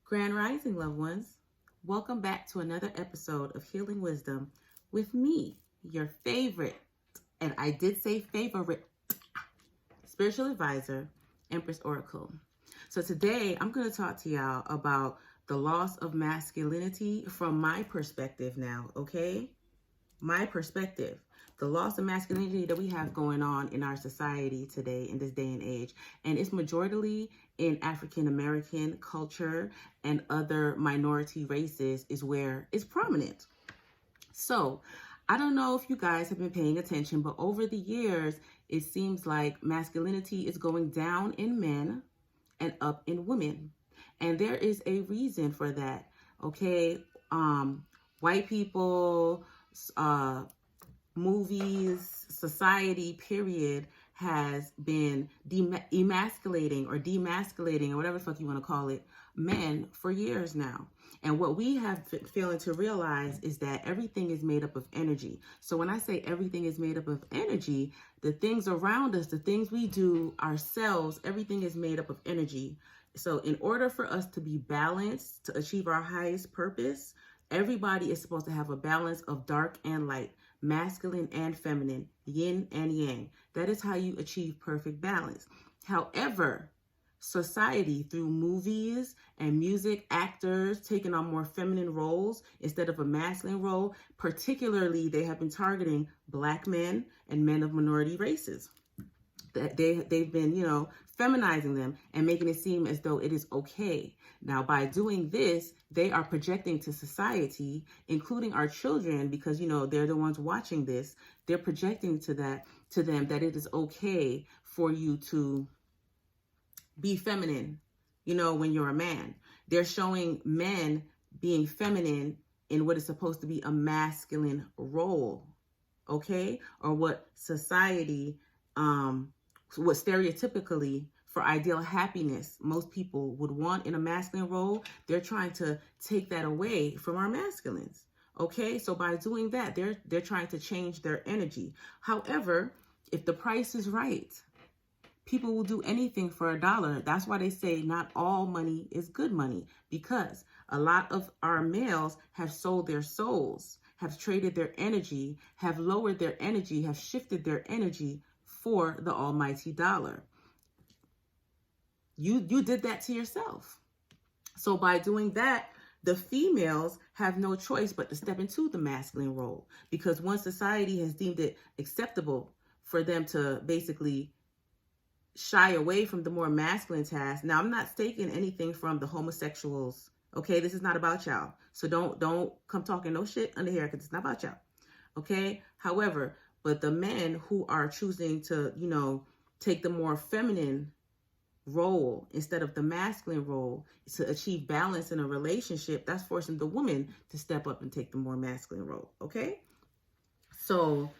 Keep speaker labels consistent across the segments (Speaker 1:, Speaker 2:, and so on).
Speaker 1: Grand Rising, loved ones. Welcome back to another episode of Healing Wisdom with me, your favorite, and I did say favorite, spiritual advisor, Empress Oracle. So today I'm going to talk to y'all about the loss of masculinity from my perspective now, okay? My perspective. The loss of masculinity that we have going on in our society today, in this day and age. And it's majority in African American culture and other minority races is where it's prominent. So I don't know if you guys have been paying attention, but over the years, it seems like masculinity is going down in men and up in women. And there is a reason for that. Okay. White people, movies, society, period, has been emasculating or demasculating or whatever the fuck you want to call it, men for years now. And what we have failing to realize is that everything is made up of energy. So when I say everything is made up of energy, the things around us, the things we do ourselves, everything is made up of energy. So in order for us to be balanced, to achieve our highest purpose, everybody is supposed to have a balance of dark and light, masculine and feminine, yin and yang. That is how you achieve perfect balance. However, society, through movies and music, actors taking on more feminine roles instead of a masculine role, particularly they have been targeting Black men and men of minority races. That they've been, feminizing them and making it seem as though it is okay. Now, by doing this, they are projecting to society, including our children, because, they're the ones watching this. They're projecting to them that it is okay for you to be feminine, when you're a man. They're showing men being feminine in what is supposed to be a masculine role, okay? Or what society, what stereotypically for ideal happiness most people would want in a masculine role. They're trying to take that away from our masculines. Okay, so by doing that, they're trying to change their energy. However, if the price is right, people will do anything for $1. That's why they say not all money is good money, because a lot of our males have sold their souls, have traded their energy, have lowered their energy, have shifted their energy for the almighty dollar. You did that to yourself. So by doing that, the females have no choice but to step into the masculine role, because once society has deemed it acceptable for them to basically shy away from the more masculine task. Now, I'm not taking anything from the homosexuals. Okay, this is not about y'all. So don't come talking no shit under here, because it's not about y'all. Okay. However, but the men who are choosing to, take the more feminine role instead of the masculine role to achieve balance in a relationship, that's forcing the woman to step up and take the more masculine role. Okay. So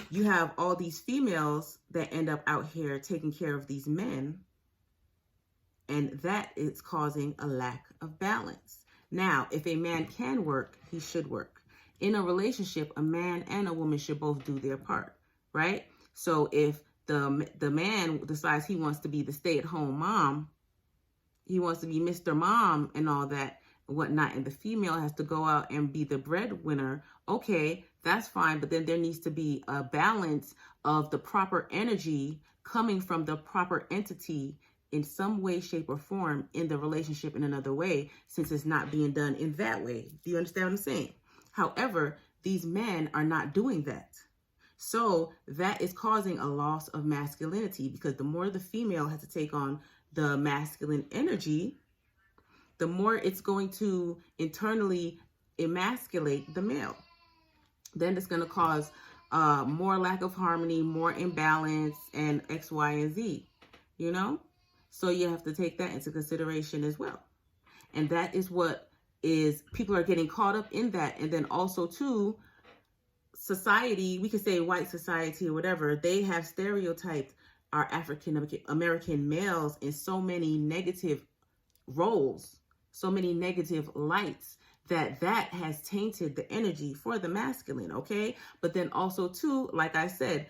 Speaker 1: you have all these females that end up out here taking care of these men, and that is causing a lack of balance. Now, if a man can work, he should work. In a relationship, a man and a woman should both do their part, right? So if the man decides he wants to be the stay-at-home mom, he wants to be Mr. Mom and all that and whatnot, and the female has to go out and be the breadwinner, okay, that's fine. But then there needs to be a balance of the proper energy coming from the proper entity in some way, shape, or form in the relationship in another way, since it's not being done in that way. Do you understand what I'm saying? However, these men are not doing that. So that is causing a loss of masculinity, because the more the female has to take on the masculine energy, the more it's going to internally emasculate the male. Then it's going to cause more lack of harmony, more imbalance, and X, Y, and Z, So you have to take that into consideration as well. And that is what people are getting caught up in that. And then also too, society, we could say white society or whatever, they have stereotyped our African American males in so many negative roles, so many negative lights, that has tainted the energy for the masculine, okay? But then also too, like I said,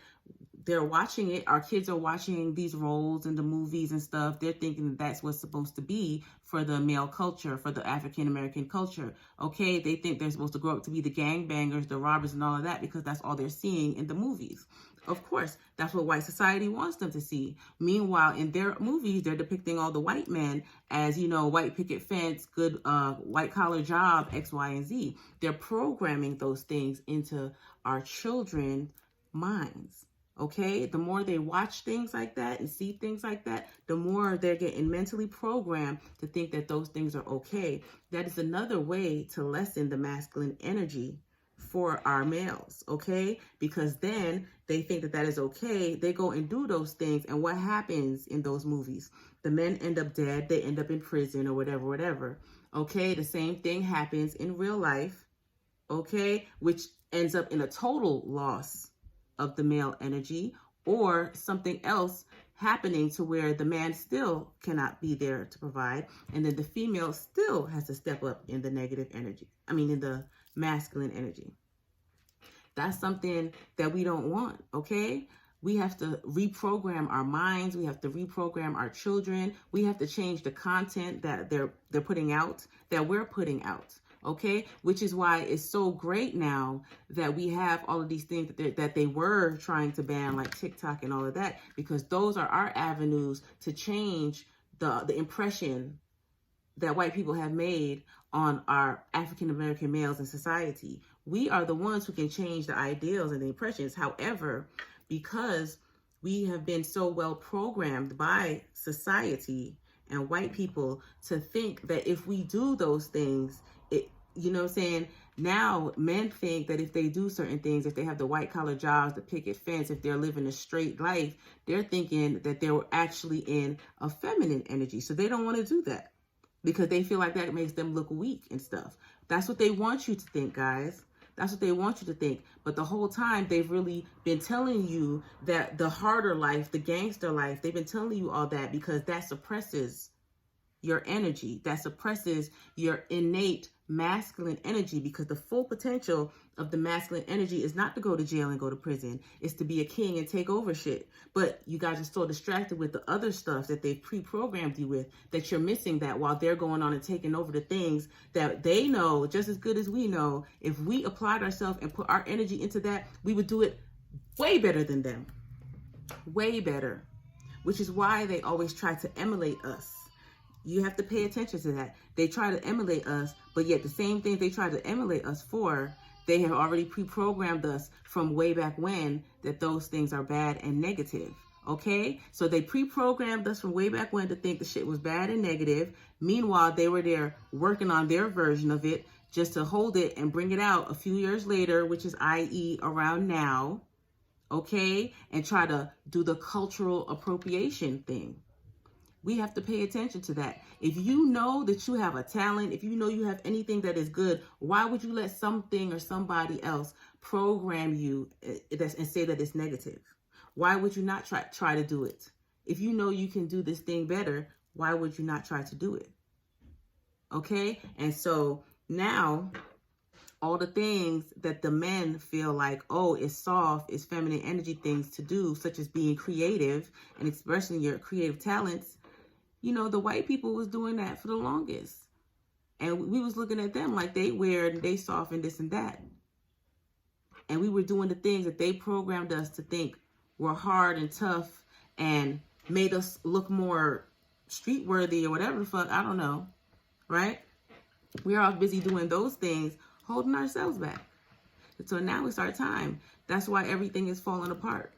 Speaker 1: they're watching it. Our kids are watching these roles in the movies and stuff. They're thinking that that's what's supposed to be for the male culture, for the African American culture. Okay, they think they're supposed to grow up to be the gangbangers, the robbers, and all of that because that's all they're seeing in the movies. Of course, that's what white society wants them to see. Meanwhile, in their movies, they're depicting all the white men as, you know, white picket fence, good white collar job, X, Y, and Z. They're programming those things into our children's minds. Okay, the more they watch things like that and see things like that, the more they're getting mentally programmed to think that those things are okay. That is another way to lessen the masculine energy for our males, okay? Because then they think that that is okay. They go and do those things. And what happens in those movies? The men end up dead. They end up in prison or whatever, whatever. Okay, the same thing happens in real life, okay? Which ends up in a total loss of the male energy, or something else happening to where the man still cannot be there to provide, and then the female still has to step up in the negative energy. In the masculine energy. That's something that we don't want, okay? We have to reprogram our minds. We have to reprogram our children. We have to change the content that they're putting out, that we're putting out. Okay, which is why it's so great now that we have all of these things that they were trying to ban, like TikTok and all of that, because those are our avenues to change the impression that white people have made on our African American males in society. We are the ones who can change the ideals and the impressions. However, because we have been so well programmed by society and white people to think that if we do those things, you know what I'm saying? Now men think that if they do certain things, if they have the white collar jobs, the picket fence, if they're living a straight life, they're thinking that they're actually in a feminine energy. So they don't want to do that because they feel like that makes them look weak and stuff. That's what they want you to think, guys. That's what they want you to think. But the whole time they've really been telling you that the harder life, the gangster life, they've been telling you all that because that suppresses your energy. That suppresses your innate masculine energy, because the full potential of the masculine energy is not to go to jail and go to prison. It's to be a king and take over shit. But you guys are so distracted with the other stuff that they've pre-programmed you with that you're missing that while they're going on and taking over the things that they know just as good as we know. If we applied ourselves and put our energy into that, we would do it way better than them. Way better. Which is why they always try to emulate us. You have to pay attention to that. They try to emulate us, but yet the same thing they try to emulate us for, they have already pre-programmed us from way back when that those things are bad and negative. Okay? So they pre-programmed us from way back when to think the shit was bad and negative. Meanwhile, they were there working on their version of it just to hold it and bring it out a few years later, which is i.e. around now. Okay? And try to do the cultural appropriation thing. We have to pay attention to that. If you know that you have a talent, if you know you have anything that is good, why would you let something or somebody else program you and say that it's negative? Why would you not try to do it? If you know you can do this thing better, why would you not try to do it? Okay? And so now all the things that the men feel like, oh, it's soft, it's feminine energy things to do, such as being creative and expressing your creative talents, you know, the white people was doing that for the longest. And we was looking at them like they weird and they soft and this and that. And we were doing the things that they programmed us to think were hard and tough and made us look more street worthy or whatever the fuck, I don't know, right? We're all busy doing those things, holding ourselves back. So now it's our time. That's why everything is falling apart.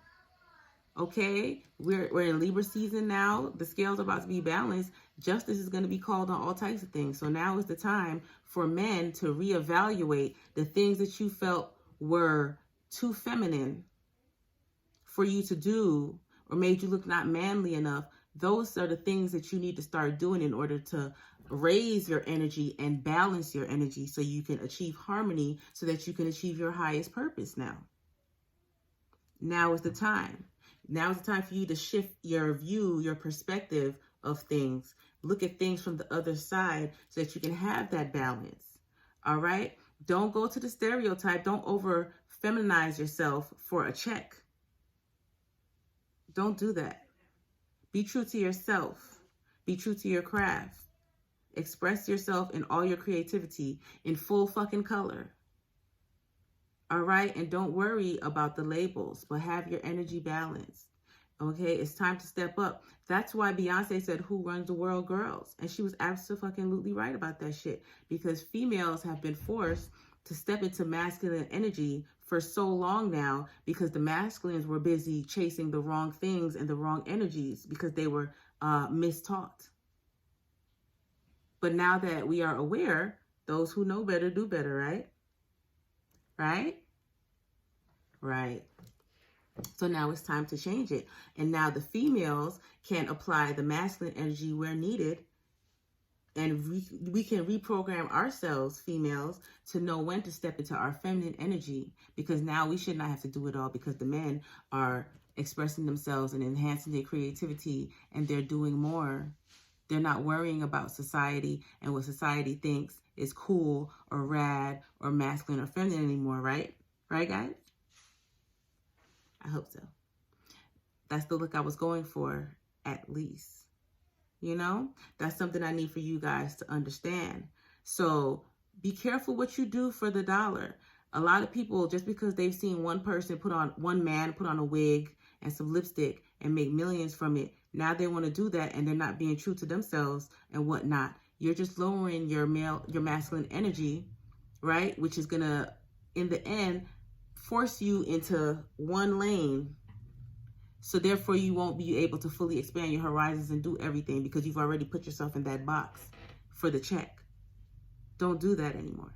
Speaker 1: Okay, we're in Libra season now. The scales are about to be balanced. Justice is going to be called on all types of things. So now is the time for men to reevaluate the things that you felt were too feminine for you to do or made you look not manly enough. Those are the things that you need to start doing in order to raise your energy and balance your energy so you can achieve harmony, so that you can achieve your highest purpose now. Now is the time. Now is the time for you to shift your view, your perspective of things. Look at things from the other side so that you can have that balance. All right? Don't go to the stereotype. Don't over feminize yourself for a check. Don't do that. Be true to yourself. Be true to your craft. Express yourself in all your creativity in full fucking color. All right? And don't worry about the labels, but have your energy balanced. Okay? It's time to step up. That's why Beyonce said, "Who runs the world, girls?" And she was absolutely right about that shit. Because females have been forced to step into masculine energy for so long now, because the masculines were busy chasing the wrong things and the wrong energies because they were mistaught. But now that we are aware, those who know better do better, right? Right? Right. So now it's time to change it. And now the females can apply the masculine energy where needed. And we can reprogram ourselves, females, to know when to step into our feminine energy. Because now we should not have to do it all, because the men are expressing themselves and enhancing their creativity, and they're doing more. They're not worrying about society and what society thinks is cool or rad or masculine or feminine anymore, right? Right, guys? I hope so. That's the look I was going for, at least. You know, that's something I need for you guys to understand. So be careful what you do for the dollar. A lot of people, just because they've seen one man put on a wig and some lipstick and make millions from it, now they want to do that, and they're not being true to themselves and whatnot. You're just lowering your masculine energy, right? Which is gonna, in the end, force you into one lane. So therefore, you won't be able to fully expand your horizons and do everything, because you've already put yourself in that box for the check. Don't do that anymore.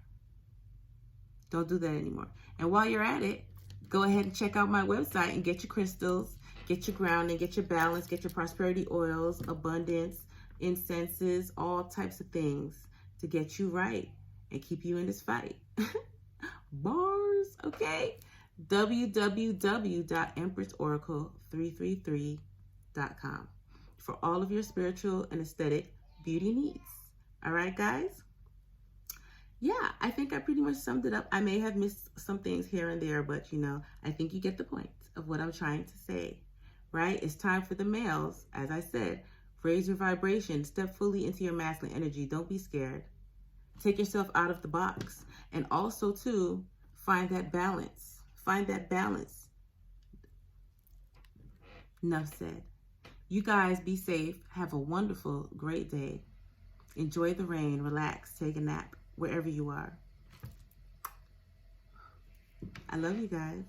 Speaker 1: Don't do that anymore. And while you're at it, go ahead and check out my website and get your crystals, get your grounding, get your balance, get your prosperity oils, abundance, incenses, all types of things to get you right and keep you in this fight. Bars, okay? www.empressoracle333.com for all of your spiritual and aesthetic beauty needs. All right, guys? Yeah, I think I pretty much summed it up. I may have missed some things here and there, but you know, I think you get the point of what I'm trying to say, right? It's time for the males, as I said, raise your vibration, step fully into your masculine energy. Don't be scared. Take yourself out of the box. And also, too, find that balance. Find that balance. Enough said. You guys be safe. Have a wonderful, great day. Enjoy the rain. Relax. Take a nap wherever you are. I love you guys.